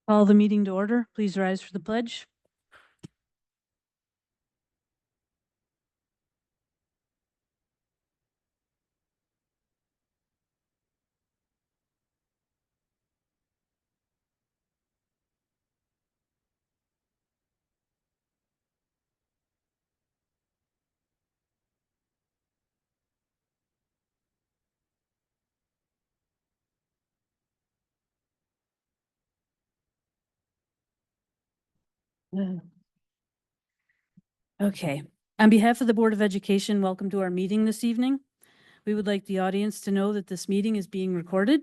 Call the meeting to order. Please rise for the pledge. Okay. On behalf of the Board of Education, welcome to our meeting this evening. We would like the audience to know that this meeting is being recorded.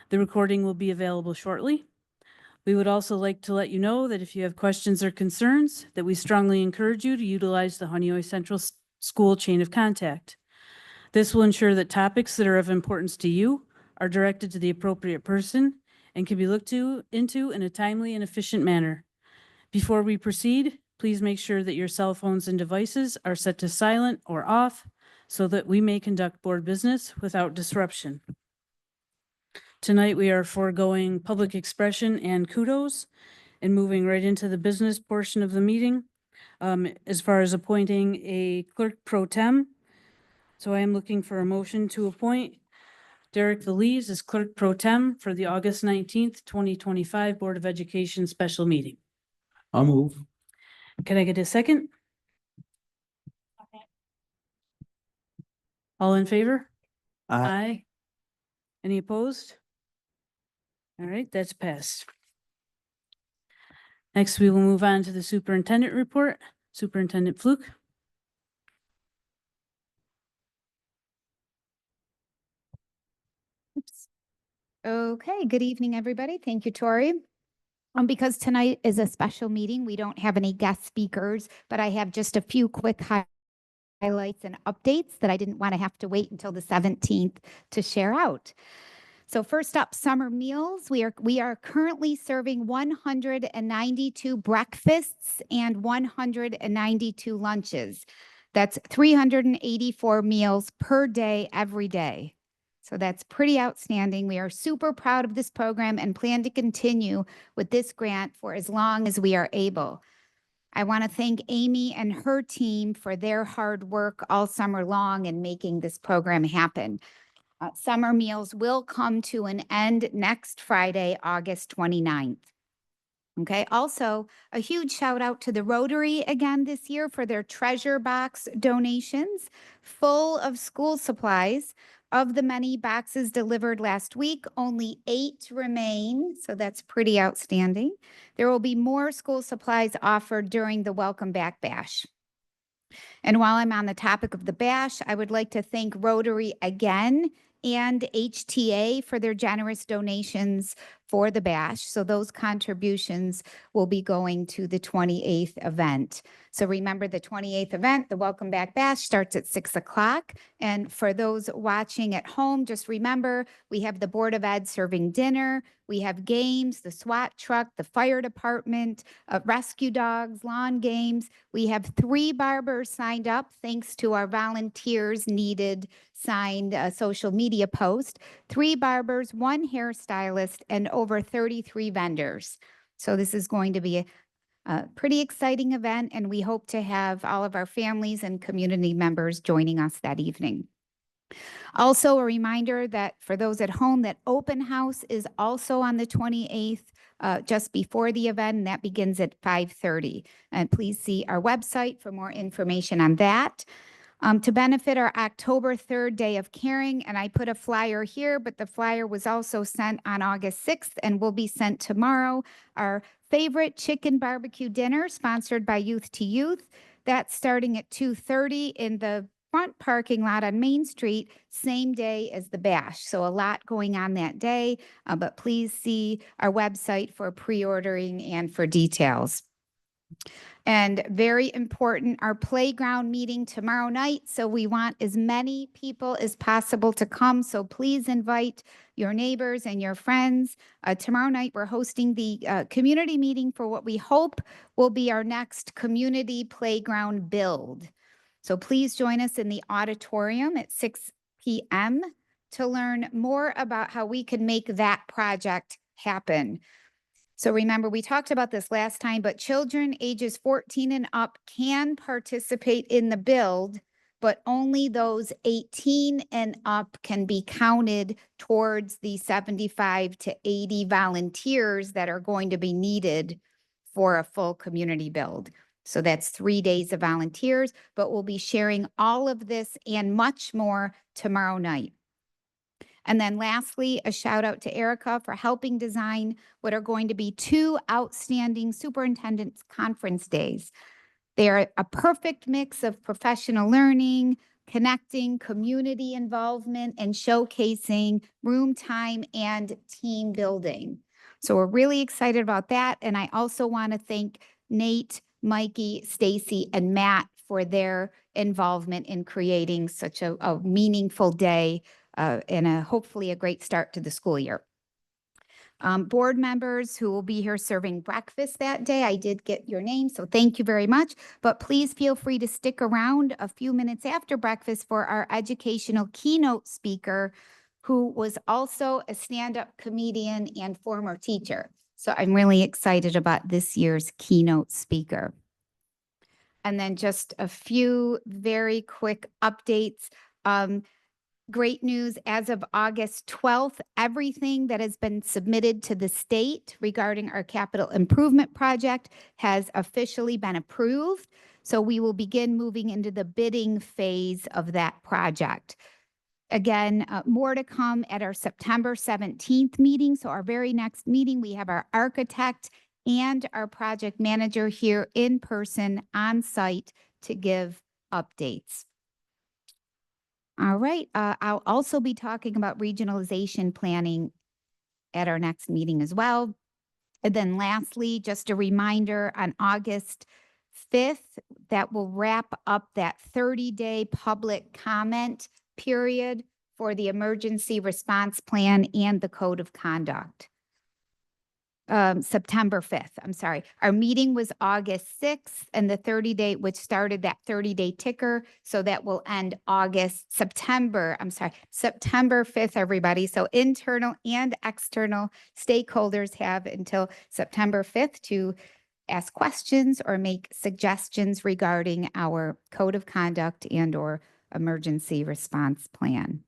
The recording will be available shortly. We would also like to let you know that if you have questions or concerns, that we strongly encourage you to utilize the Honeoye Central School chain of contact. This will ensure that topics that are of importance to you are directed to the appropriate person and can be looked into in a timely and efficient manner. Before we proceed, please make sure that your cell phones and devices are set to silent or off so that we may conduct board business without disruption. Tonight, we are foregoing public expression and kudos and moving right into the business portion of the meeting as far as appointing a clerk pro tem. So I am looking for a motion to appoint Derek Veliz as clerk pro tem for the August 19th, 2025 Board of Education special meeting. I'll move. Can I get a second? All in favor? Aye. Any opposed? All right, that's passed. Next, we will move on to the superintendent report. Superintendent Fluke. Oops. Okay, good evening, everybody. Thank you, Tori. Because tonight is a special meeting, we don't have any guest speakers, but I have just a few quick highlights and updates that I didn't want to have to wait until the 17th to share out. So first up, summer meals. We are currently serving 192 breakfasts and 192 lunches. That's 384 meals per day, every day. So that's pretty outstanding. We are super proud of this program and plan to continue with this grant for as long as we are able. I want to thank Amy and her team for their hard work all summer long in making this program happen. Summer meals will come to an end next Friday, August 29th. Okay, also a huge shout out to the Rotary again this year for their treasure box donations full of school supplies. Of the many boxes delivered last week, only 8 remain, so that's pretty outstanding. There will be more school supplies offered during the Welcome Back Bash. And while I'm on the topic of the bash, I would like to thank Rotary again and HTA for their generous donations for the bash. So those contributions will be going to the 28th event. So remember the 28th event, the Welcome Back Bash, starts at 6 o'clock. And for those watching at home, just remember we have the Board of Ed serving dinner. We have games, the SWAT truck, the fire department, rescue dogs, lawn games. We have 3 barbers signed up thanks to our volunteers needed signed social media post. 3 barbers, 1 hairstylist, and over 33 vendors. So this is going to be a pretty exciting event, and we hope to have all of our families and community members joining us that evening. Also, a reminder that for those at home, that open house is also on the 28th, just before the event, and that begins at 5:30. And please see our website for more information on that. To benefit our October 3rd Day of Caring, and I put a flyer here, but the flyer was also sent on August 6th and will be sent tomorrow. Our favorite chicken barbecue dinner sponsored by Youth to Youth. That's starting at 2:30 in the front parking lot on Main Street, same day as the bash. So a lot going on that day, but please see our website for pre-ordering and for details. And very important, our playground meeting tomorrow night. So we want as many people as possible to come. So please invite your neighbors and your friends. Tomorrow night, we're hosting the community meeting for what we hope will be our next community playground build. So please join us in the auditorium at 6 p.m. to learn more about how we can make that project happen. So remember, we talked about this last time, but children ages 14 and up can participate in the build, but only those 18 and up can be counted towards the 75 to 80 volunteers that are going to be needed for a full community build. So that's 3 days of volunteers, but we'll be sharing all of this and much more tomorrow night. And then lastly, a shout out to Erica for helping design what are going to be 2 outstanding superintendent's conference days. They are a perfect mix of professional learning, connecting, community involvement, and showcasing room time and team building. So we're really excited about that. And I also want to thank Nate, Mikey, Stacy, and Matt for their involvement in creating such a meaningful day and hopefully a great start to the school year. Board members who will be here serving breakfast that day, I did get your name, so thank you very much. But please feel free to stick around a few minutes after breakfast for our educational keynote speaker, who was also a stand-up comedian and former teacher. So I'm really excited about this year's keynote speaker. And then just a few very quick updates. Great news, as of August 12th, everything that has been submitted to the state regarding our capital improvement project has officially been approved. So we will begin moving into the bidding phase of that project. Again, more to come at our September 17th meeting. So our very next meeting, we have our architect and our project manager here in person on site to give updates. All right, I'll also be talking about regionalization planning at our next meeting as well. And then lastly, just a reminder, on August 5th, that will wrap up that 30-day public comment period for the emergency response plan and the code of conduct. September 5th, I'm sorry. Our meeting was August 6th and the 30-day, which started that 30-day ticker. So that will end September 5th, everybody. So internal and external stakeholders have until September 5th to ask questions or make suggestions regarding our code of conduct and or emergency response plan.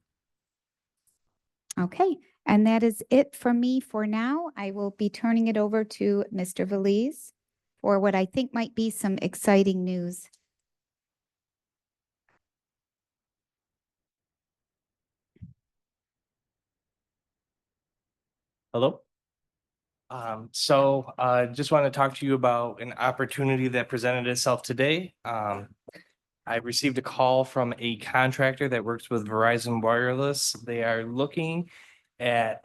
Okay. And that is it from me for now. I will be turning it over to Mr. Valise for what I think might be some exciting news. Hello. Just want to talk to you about an opportunity that presented itself today. I received a call from a contractor that works with Verizon Wireless. They are looking at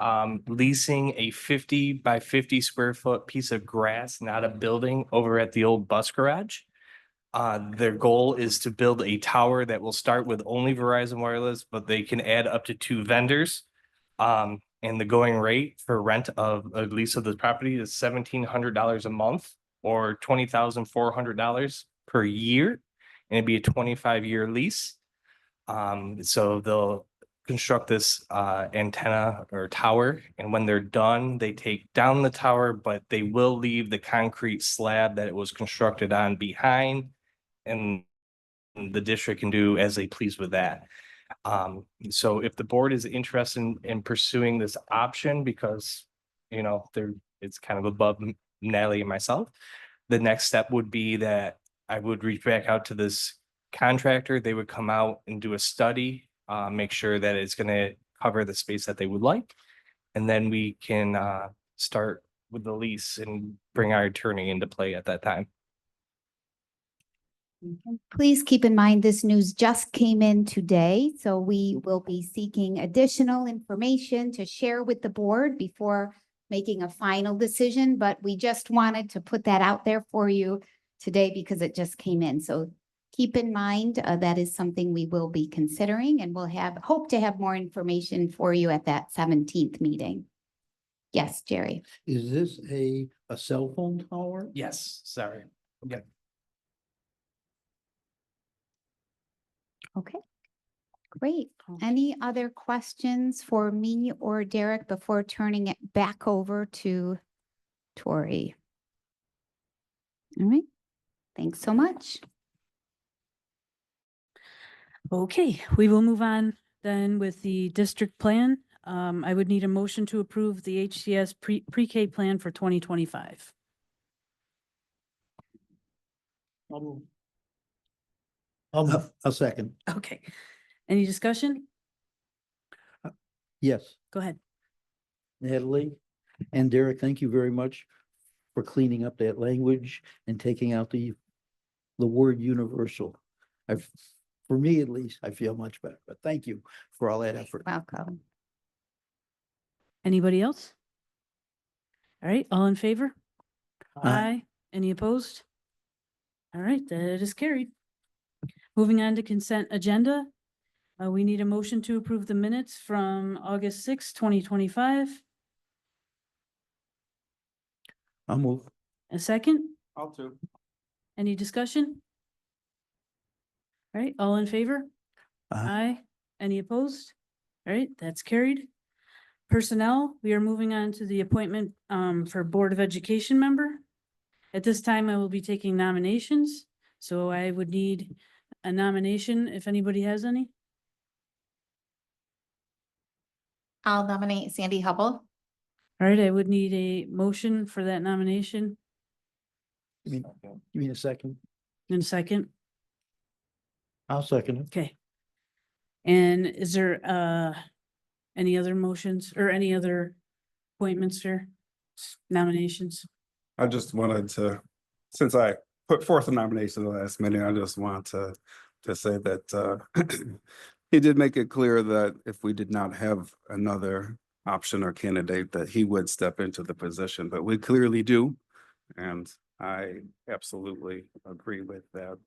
leasing a 50 by 50 square foot piece of grass, not a building, over at the old bus garage. Their goal is to build a tower that will start with only Verizon Wireless, but they can add up to 2 vendors. And the going rate for rent of a lease of the property is $1,700 a month or $20,400 per year. And it'd be a 25-year lease. So they'll construct this antenna or tower, and when they're done, they take down the tower, but they will leave the concrete slab that it was constructed on behind, and the district can do as they please with that. So if the board is interested in pursuing this option, because it's kind of above Natalie and myself, the next step would be that I would reach back out to this contractor. They would come out and do a study, make sure that it's going to cover the space that they would like. And then we can start with the lease and bring our attorney into play at that time. Please keep in mind this news just came in today, so we will be seeking additional information to share with the board before making a final decision, but we just wanted to put that out there for you today because it just came in. So keep in mind that is something we will be considering, and we'll hope to have more information for you at that 17th meeting. Yes, Jerry. Is this a cell phone tower? Yes, sorry. Yeah. Okay. Great. Any other questions for me or Derek before turning it back over to Tori? All right. Thanks so much. Okay, we will move on then with the district plan. I would need a motion to approve the HCS pre-K plan for 2025. A second. Okay. Any discussion? Yes, Go ahead. Natalie and Derek, thank you very much for cleaning up that language and taking out the word universal. For me at least, I feel much better, but thank you for all that effort. Welcome. Anybody else? All right, all in favor? Aye. Any opposed? All right, that is carried. Moving on to consent agenda. We need a motion to approve the minutes from August 6, 2025. I'll move. A second? I'll too. Any discussion? All right, all in favor? Aye. Any opposed? All right, that's carried. Personnel, we are moving on to the appointment for Board of Education member. At this time, I will be taking nominations, so I would need a nomination if anybody has any. I'll nominate Sandy Hubble. All right, I would need a motion for that nomination You mean a second? in a second. I'll second it. Okay. And is there any other motions or any other appointments or nominations? I just wanted to, since I put forth a nomination the last minute, I just want to say that he did make it clear that if we did not have another option or candidate, that he would step into the position, but we clearly do. And I absolutely agree with that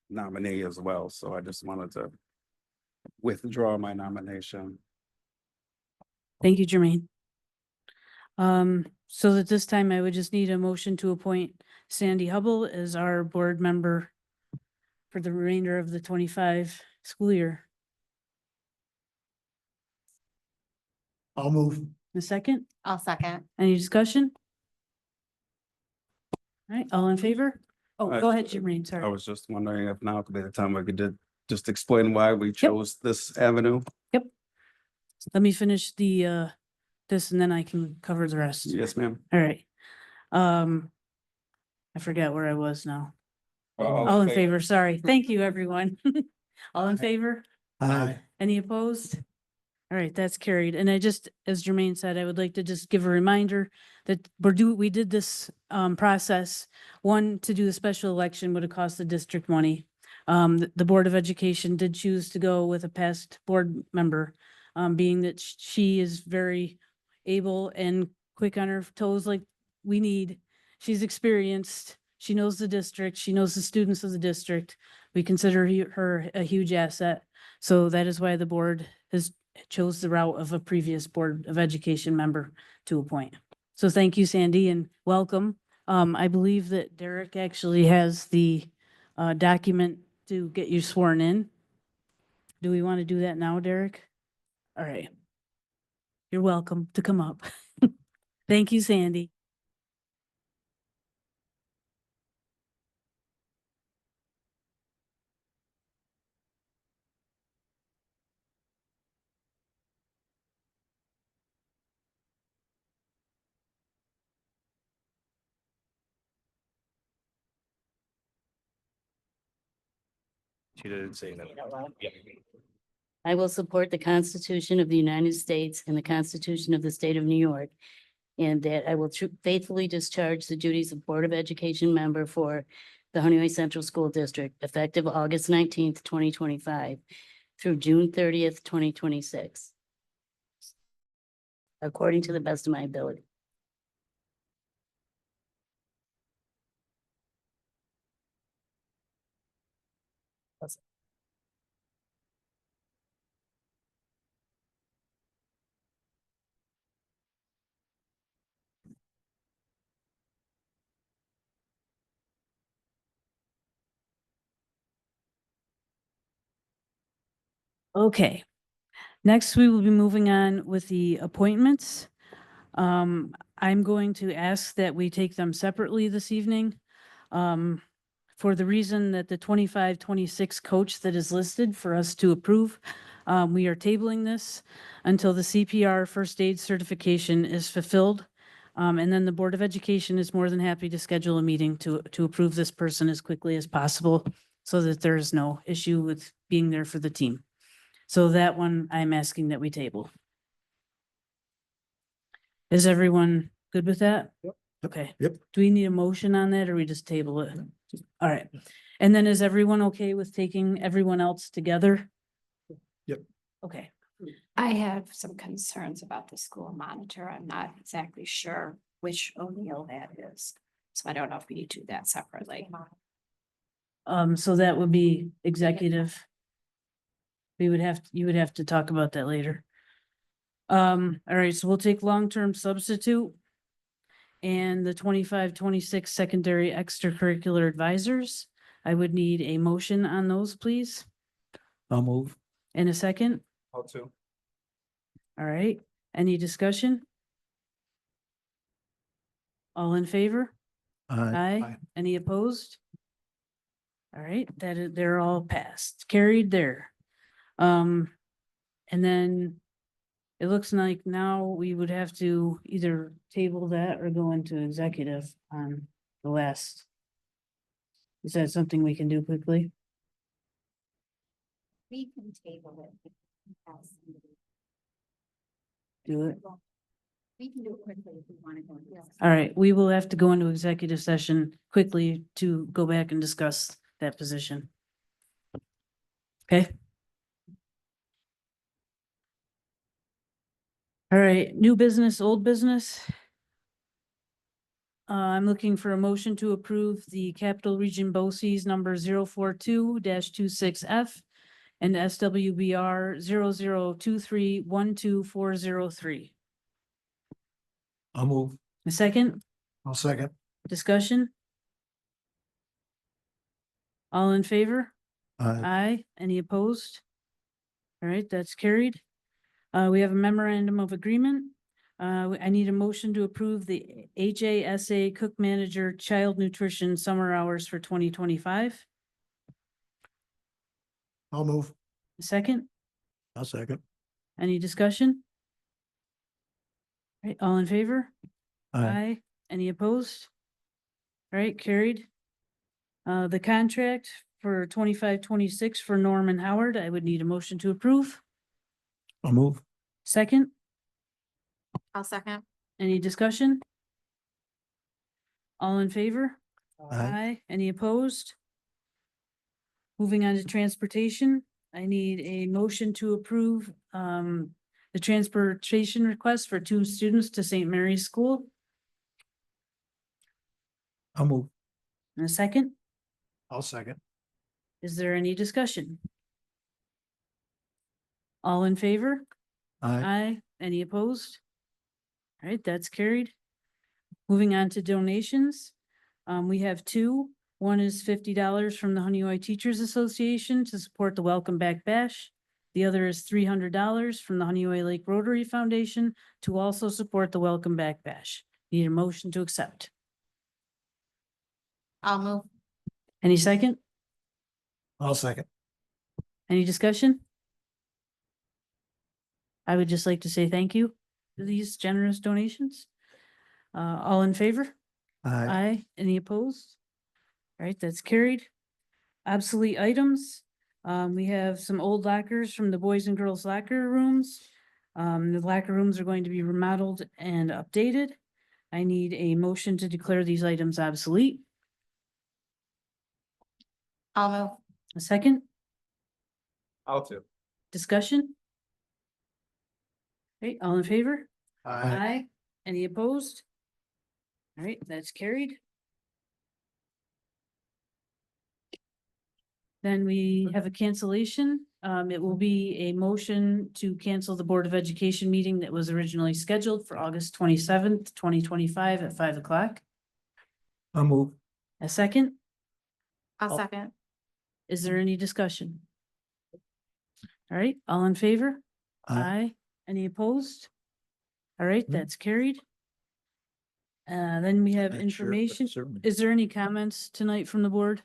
nominee as well. So I just wanted to withdraw my nomination. Thank you, Jermaine. So at this time, I would just need a motion to appoint Sandy Hubble as our board member for the remainder of the 25 school year. I'll move. A second? I'll second. Any discussion? All right, all in favor? Oh, Aye. go ahead, Jermaine, I sorry. was just wondering if now could be the time we could just explain why we chose this avenue. Let me finish the this and then I can cover the rest. Yes, ma'am. All right. I forgot where I was now. All All in favor, sorry. Thank you, everyone. All in favor? Aye. Any opposed? All right, that's carried. And I just, as Jermaine said, I would like to just give a reminder that we did this process. One, to do the special election would have cost the district money. The Board of Education did choose to go with a past board member, being that she is very able and quick on her toes like we need. She's experienced. She knows the district. She knows the students of the district. We consider her a huge asset. So that is why the board has chose the route of a previous Board of Education member to appoint. So thank you, Sandy, and welcome. I believe that Derek actually has the document to get you sworn in. Do we want to do that now, Derek? All right. You're welcome to come up. Thank you, Sandy. She didn't say that. Yeah. I will support the Constitution of the United States and the Constitution of the State of New York. And that I will faithfully discharge the duties of Board of Education member for the Honeyway Central School District effective August 19th, 2025 through June 30th, 2026. According to the best of my ability. Okay. Next, we will be moving on with the appointments. I'm going to ask that we take them separately this evening. For the reason that the 25-26 coach that is listed for us to approve, we are tabling this until the CPR first aid certification is fulfilled. And then the Board of Education is more than happy to schedule a meeting to approve this person as quickly as possible so that there is no issue with being there for the team. So that one I'm asking that we table. Is everyone good with that? Yep. Okay. Yep. Do we need a motion on that or we just table it? All right. And then is everyone okay with taking everyone else together? Yep. Okay. I have some concerns about the school monitor. I'm not exactly sure which O'Neill that is. So I don't know if we need to do that separately. So that would be executive. You would have to talk about that later. All right, so we'll take long-term substitute and the 25-26 secondary extracurricular advisors. I would need a motion on those, please. I'll move. In a second. How to? All right, any discussion? All in favor? Aye. Any opposed? All right, they're all passed, carried there. And then it looks like now we would have to either table that or go into executive on the last. Is that something we can do quickly? We can table it. Do it. We can do it quickly if we want to go. All right, we will have to go into executive session quickly to go back and discuss that position. Okay. All right, new business, old business. I'm looking for a motion to approve the Capital Region BOCES number 042-26F and SWBR 0023-12403. I'll move. A second, I'll second. discussion? All in favor? Aye. Aye. Any opposed? All right, that's carried. We have a memorandum of agreement. I need a motion to approve the HASA Cook Manager Child Nutrition Summer Hours for 2025. I'll move. A second, I'll second. any discussion? All right, all in favor? Aye. Any opposed? All right, carried. The contract for 25-26 for Norman Howard, I would need a motion to approve. I'll move. Second, I'll second. any discussion? All in favor? Aye. Any opposed? Moving on to transportation, I need a motion to approve the transportation request for 2 students to St. Mary's School. I'll move. In a second, I'll second. is there any discussion? All in favor? Aye. Any opposed? All right, that's carried. Moving on to donations. We have 2. One is $50 from the Honeoye Teachers Association to support the Welcome Back Bash. The other is $300 from the Honeoye Lake Rotary Foundation to also support the Welcome Back Bash. Need a motion to accept. I'll move. Any second? I'll second. Any discussion? I would just like to say thank you for these generous donations. All in favor? Aye. Aye. Any opposed? All right, that's carried. Obsolete items. We have some old lockers from the boys and girls locker rooms. The locker rooms are going to be remodeled and updated. I need a motion to declare these items obsolete. I'll move. A second, How to? discussion? Okay, all in favor? Any opposed? All right, that's carried. Then we have a cancellation. It will be a motion to cancel the Board of Education meeting that was originally scheduled for August 27th, 2025 at 5 o'clock. I'll move. A second, I'll Oh. second. is there any discussion? All right, all in favor? Aye. Any opposed? All right, Hmm. that's carried. Then we have Not sure, but information. certainly. Is there any comments tonight from the board?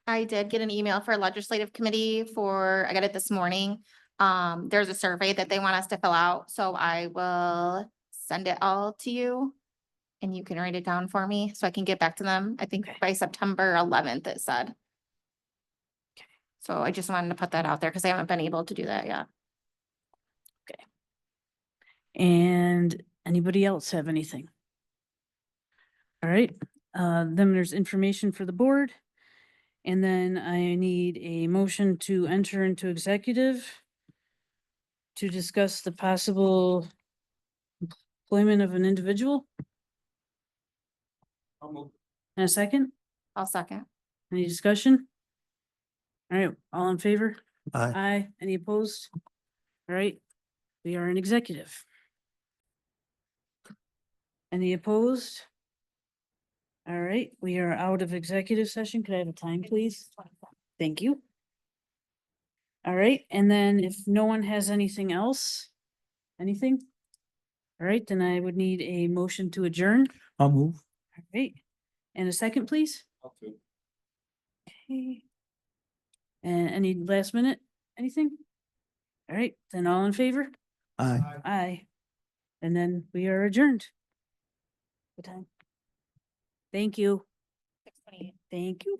I did get an email for legislative committee I got it this morning. There's a survey that they want us to fill out, so I will send it all to you. And you can write it down for me so I can get back to them. I think Okay. by September 11th, it said. So I just wanted to put that out there because I haven't been able to do that yet. And anybody else have anything? All right, then there's information for the board. And then I need a motion to enter into executive to discuss the possible employment of an individual. And a second, I'll second. any discussion? All right, all in favor? Aye. Aye, any opposed? All right, we are in executive. Any opposed? All right, we are out of executive session. Could I have a time, please? Thank you. All right, and then if no one has anything else, anything? All right, then I would need a motion to adjourn. I'll move. All right, and a second, please. Okay. And any last minute, anything? All right, then all in favor? Aye. Aye. And then we are adjourned. Good time. Thank you. 6:28. Thank you.